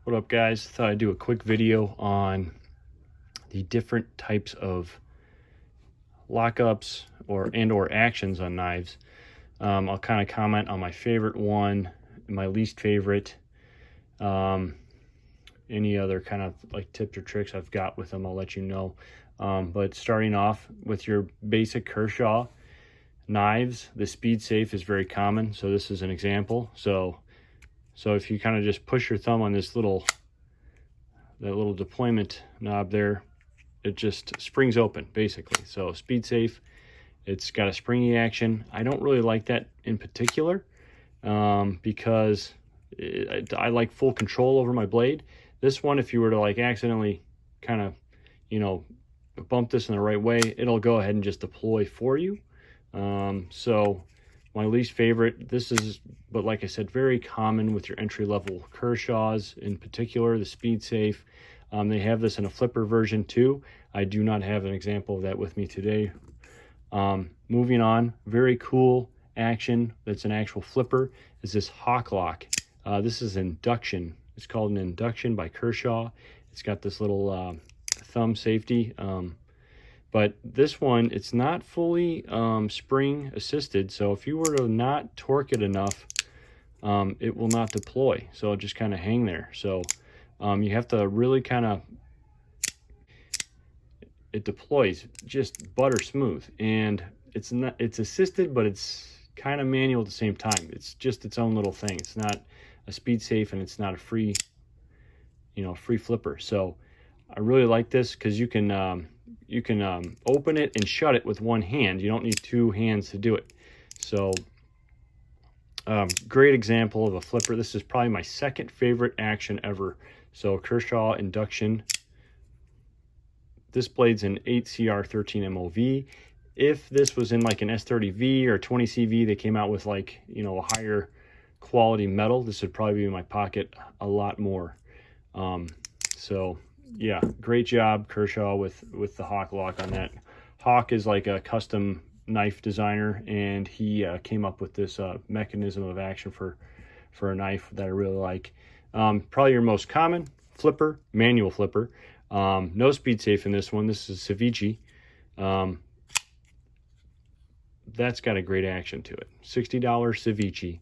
What up, guys? Thought I'd do a quick video on the different types of lockups or actions on knives. I'll kind of comment on my favorite one, my least favorite, any other kind of like tips or tricks I've got with them, I'll let you know. But starting off with your basic Kershaw knives, the Speed Safe is very common. So this is an example. So if you kind of just push your thumb on this little deployment knob there, it just springs open basically. So Speed Safe, it's got a springy action. I don't really like that in particular because I like full control over my blade. This one, if you were to like accidentally kind of, bump this in the right way, it'll go ahead and just deploy for you. So my least favorite, but like I said, very common with your entry-level Kershaws, in particular, the Speed Safe. They have this in a flipper version too. I do not have an example of that with me today. Moving on, very cool action that's an actual flipper is this Hawk Lock. This is induction. It's called an induction by Kershaw. It's got this little thumb safety. But this one, it's not fully spring assisted. So if you were to not torque it enough, it will not deploy. So it'll just kind of hang there. So you have to really kind of, it deploys just butter smooth. And it's assisted, but it's kind of manual at the same time. It's just its own little thing. It's not a Speed Safe and it's not a free flipper. So I really like this because you can open it and shut it with one hand. You don't need two hands to do it. So great example of a flipper. This is probably my second favorite action ever. So Kershaw induction. This blade's an 8CR13 MOV. If this was in like an S30V or 20CV, they came out with like, a higher quality metal, this would probably be in my pocket a lot more. So yeah, great job Kershaw with the Hawk Lock on that. Hawk is like a custom knife designer, and he came up with this mechanism of action for a knife that I really like. Probably your most common flipper, manual flipper. No Speed Safe in this one. This is Ceviche. That's got a great action to it. $60 Ceviche.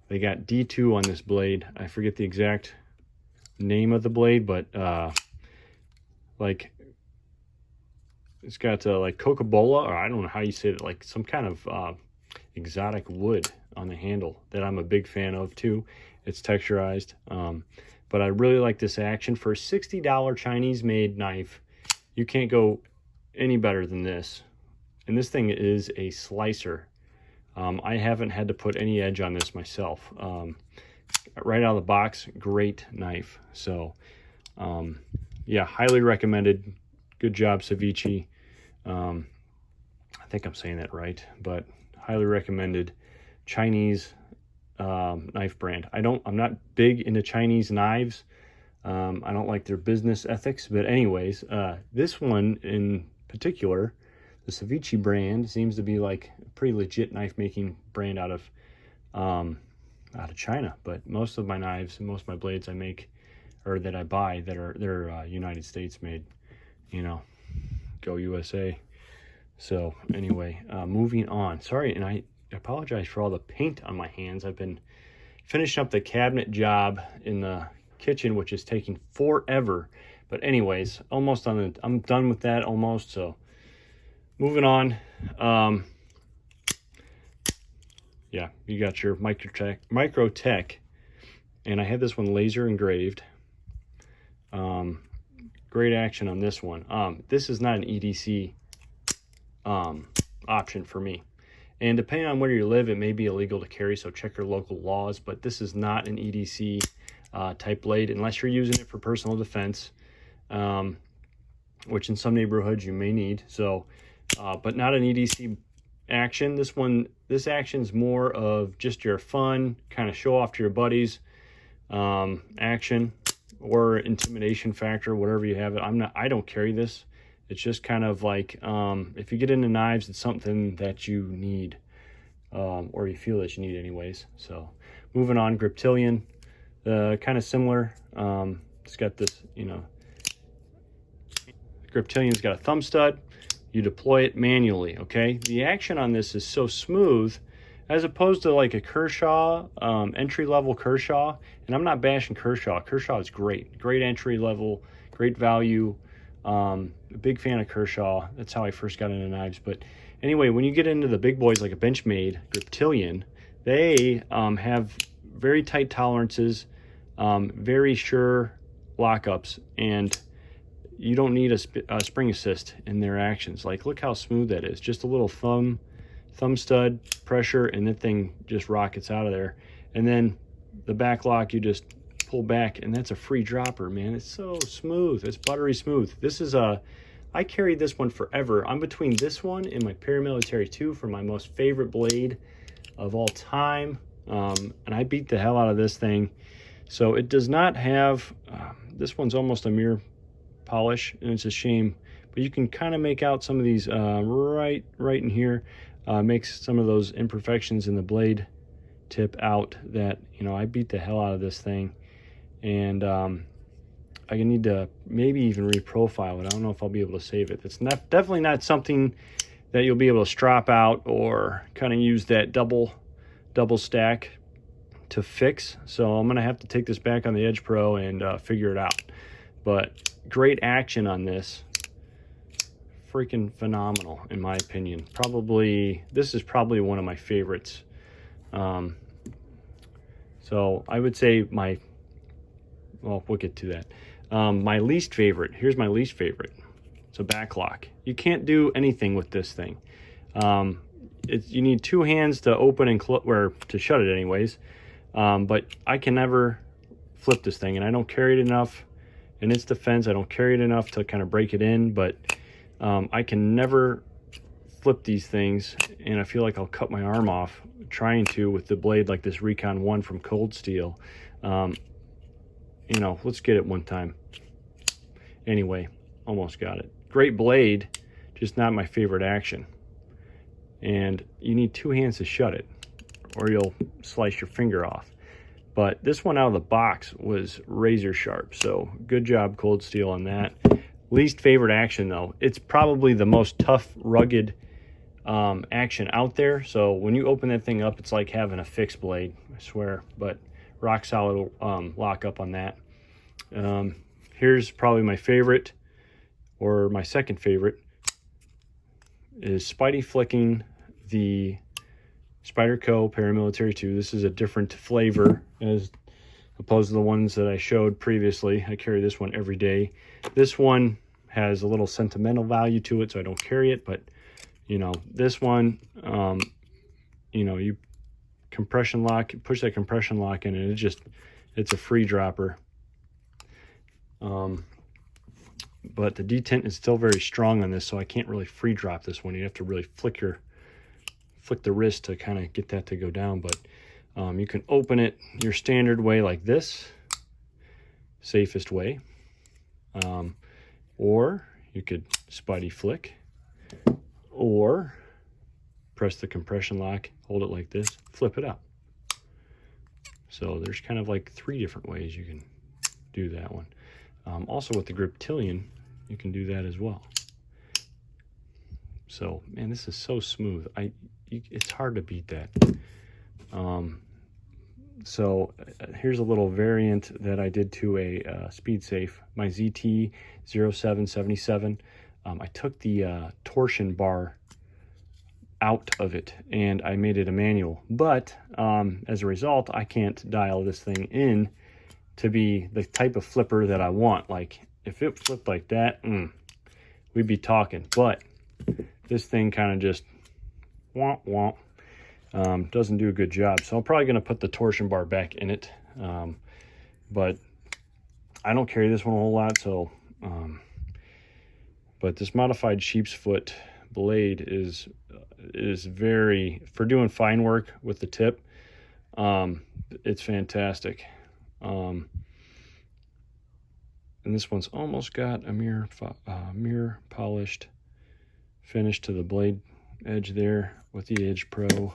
They got D2 on this blade. I forget the exact name of the blade, but like it's got like Coca-Cola, or I don't know how you say it, like some kind of exotic wood on the handle that I'm a big fan of too. It's texturized, but I really like this action for a $60 Chinese made knife. You can't go any better than this. And this thing is a slicer. I haven't had to put any edge on this myself. Right out of the box, great knife. So yeah, highly recommended. Good job, Ceviche. I think I'm saying that right, but highly recommended Chinese knife brand. I'm not big into Chinese knives. I don't like their business ethics, but anyways, this one in particular, the Ceviche brand, seems to be like a pretty legit knife making brand out of China. But most of my knives and most of my blades I make, or that I buy, they're United States made. Go USA. So anyway, moving on. Sorry, and I apologize for all the paint on my hands. I've been finishing up the cabinet job in the kitchen, which is taking forever. But anyways, almost on I'm done with that almost. So moving on. Yeah, you got your Microtech, and I had this one laser engraved. Great action on this one. This is not an EDC option for me, and depending on where you live, it may be illegal to carry, so check your local laws. But this is not an EDC type blade unless you're using it for personal defense, which in some neighborhoods you may need. So but not an EDC action. This action's more of just your fun, kind of show off to your buddies action, or intimidation factor, whatever you have it. I don't carry this. It's just kind of like, if you get into knives, it's something that you need, or you feel that you need anyways. So moving on, Griptilian, kind of similar. It's got this, you know, Griptilian's got a thumb stud. You deploy it manually, okay? The action on this is so smooth as opposed to like a Kershaw, entry-level Kershaw. And I'm not bashing Kershaw. Kershaw is great. Great entry level, great value. A big fan of Kershaw. That's how I first got into knives. But anyway, when you get into the big boys like a Benchmade, Griptilian, they have very tight tolerances, very sure lockups, and you don't need a spring assist in their actions. Like, look how smooth that is. Just a little thumb stud pressure, and that thing just rockets out of there. And then the back lock, you just pull back, and that's a free dropper, man. It's so smooth. It's buttery smooth. This is I carried this one forever. I'm between this one and my Paramilitary 2 for my most favorite blade of all time. And I beat the hell out of this thing. So it does not have, this one's almost a mirror polish, and it's a shame, but you can kind of make out some of these right in here. Makes some of those imperfections in the blade tip out that, you know, I beat the hell out of this thing. And I need to maybe even reprofile it. I don't know if I'll be able to save it. It's definitely not something that you'll be able to strop out or kind of use that double stack to fix. So I'm gonna have to take this back on the Edge Pro and figure it out. But great action on this. Freaking phenomenal, in my opinion. This is probably one of my favorites. So I would say well, we'll get to that. My least favorite, here's my least favorite. It's a back lock. You can't do anything with this thing. You need two hands to open and close, or to shut it anyways. But I can never flip this thing, and I don't carry it enough. In its defense, I don't carry it enough to kind of break it in, but I can never flip these things, and I feel like I'll cut my arm off trying to with the blade like this Recon 1 from Cold Steel. You know, let's get it one time. Anyway, almost got it. Great blade, just not my favorite action. And you need two hands to shut it, or you'll slice your finger off. But this one out of the box was razor sharp, so good job, Cold Steel, on that. Least favorite action, though. It's probably the most tough, rugged action out there. So when you open that thing up, it's like having a fixed blade, I swear. But rock solid lock up on that. Here's probably my favorite, or my second favorite, is Spidey flicking the Spyderco Paramilitary 2. This is a different flavor as opposed to the ones that I showed previously. I carry this one every day. This one has a little sentimental value to it, so I don't carry it. But, you know, this one, you know, you compression lock, push that compression lock in, and it's a free dropper. But the detent is still very strong on this, so I can't really free drop this one. You have to really flick the wrist to kind of get that to go down. But you can open it your standard way like this, safest way, or you could Spidey flick, or press the compression lock, hold it like this, flip it up. So there's kind of like 3 different ways you can do that one. Also with the Griptilian, you can do that as well. So, man, this is so smooth. It's hard to beat that. So here's a little variant that I did to a Speed Safe, my ZT-0777. I took the torsion bar out of it and I made it a manual. But as a result, I can't dial this thing in to be the type of flipper that I want. Like, if it flipped like that, we'd be talking. But this thing kind of just womp womp. Doesn't do a good job. So I'm probably going to put the torsion bar back in it. But I don't carry this one a whole lot. So, but this modified sheep's foot blade is very, for doing fine work with the tip, it's fantastic. And this one's almost got a mirror polished finish to the blade edge there with the Edge Pro.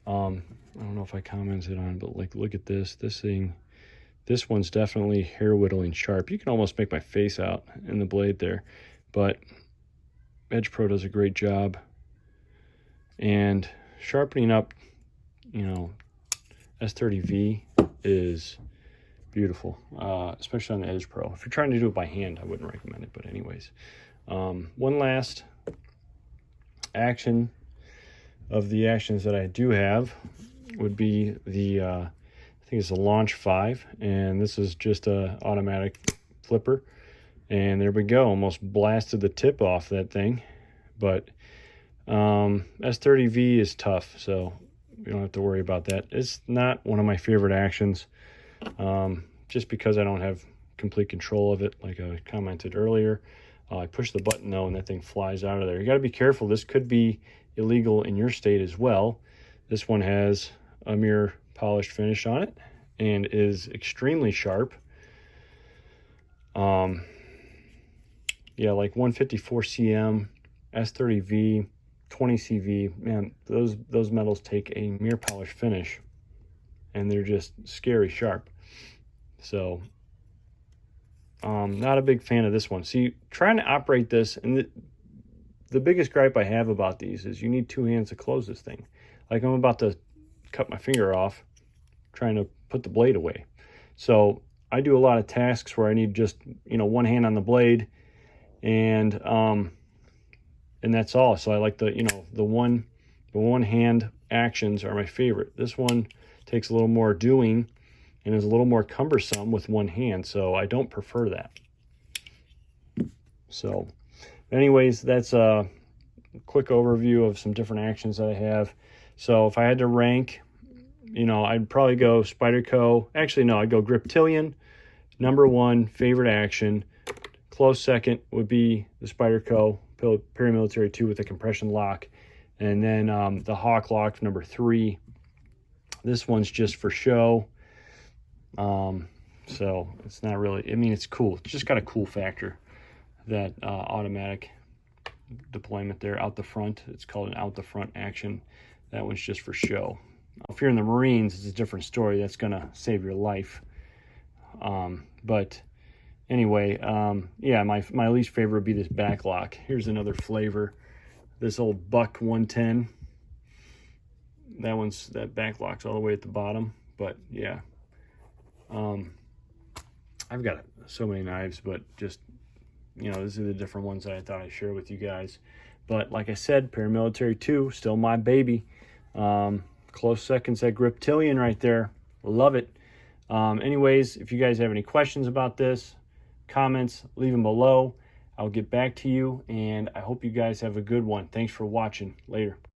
I don't know if I commented on it, but like, look at this. This thing This one's definitely hair whittling sharp. You can almost make my face out in the blade there, but Edge Pro does a great job. And sharpening up, you know, S30V is beautiful, especially on the Edge Pro. If you're trying to do it by hand, I wouldn't recommend it, but anyways. One last action of the actions that I do have would be the, I think it's a Launch 5, and this is just a automatic flipper. And there we go, almost blasted the tip off that thing. But S30V is tough, so you don't have to worry about that. It's not one of my favorite actions, just because I don't have complete control of it, like I commented earlier. I push the button though, and that thing flies out of there. You got to be careful. This could be illegal in your state as well. This one has a mirror polished finish on it and is extremely sharp. Yeah, like 154 cm, S30V, 20 CV. Man, those metals take a mirror polish finish, and they're just scary sharp. So not a big fan of this one. See, trying to operate this, and the biggest gripe I have about these is you need two hands to close this thing. Like I'm about to cut my finger off trying to put the blade away. So I do a lot of tasks where I need just, you know, one hand on the blade, and that's all. So I like the, you know, the one hand actions are my favorite. This one takes a little more doing and is a little more cumbersome with one hand, so I don't prefer that. So anyways, that's a quick overview of some different actions that I have. So if I had to rank, you know, I'd probably go Spyderco. Actually, no, I'd go Griptilian, #1 favorite action. Close second would be the Spyderco Paramilitary 2 with a compression lock. And then the Hawk Lock #3. This one's just for show. So it's not really, I mean, it's cool. It's just got a cool factor, that automatic deployment there out the front. It's called an out the front action. That one's just for show. If you're in the Marines, it's a different story. That's going to save your life. But anyway, yeah, my least favorite would be this back lock. Here's another flavor. This old Buck 110. That back lock's all the way at the bottom. But yeah, I've got so many knives, but just, you know, these are the different ones that I thought I'd share with you guys. But like I said, Paramilitary 2, still my baby. Close seconds at Griptilian right there. Love it. Anyways, if you guys have any questions about this, comments, leave them below. I'll get back to you, and I hope you guys have a good one. Thanks for watching. Later.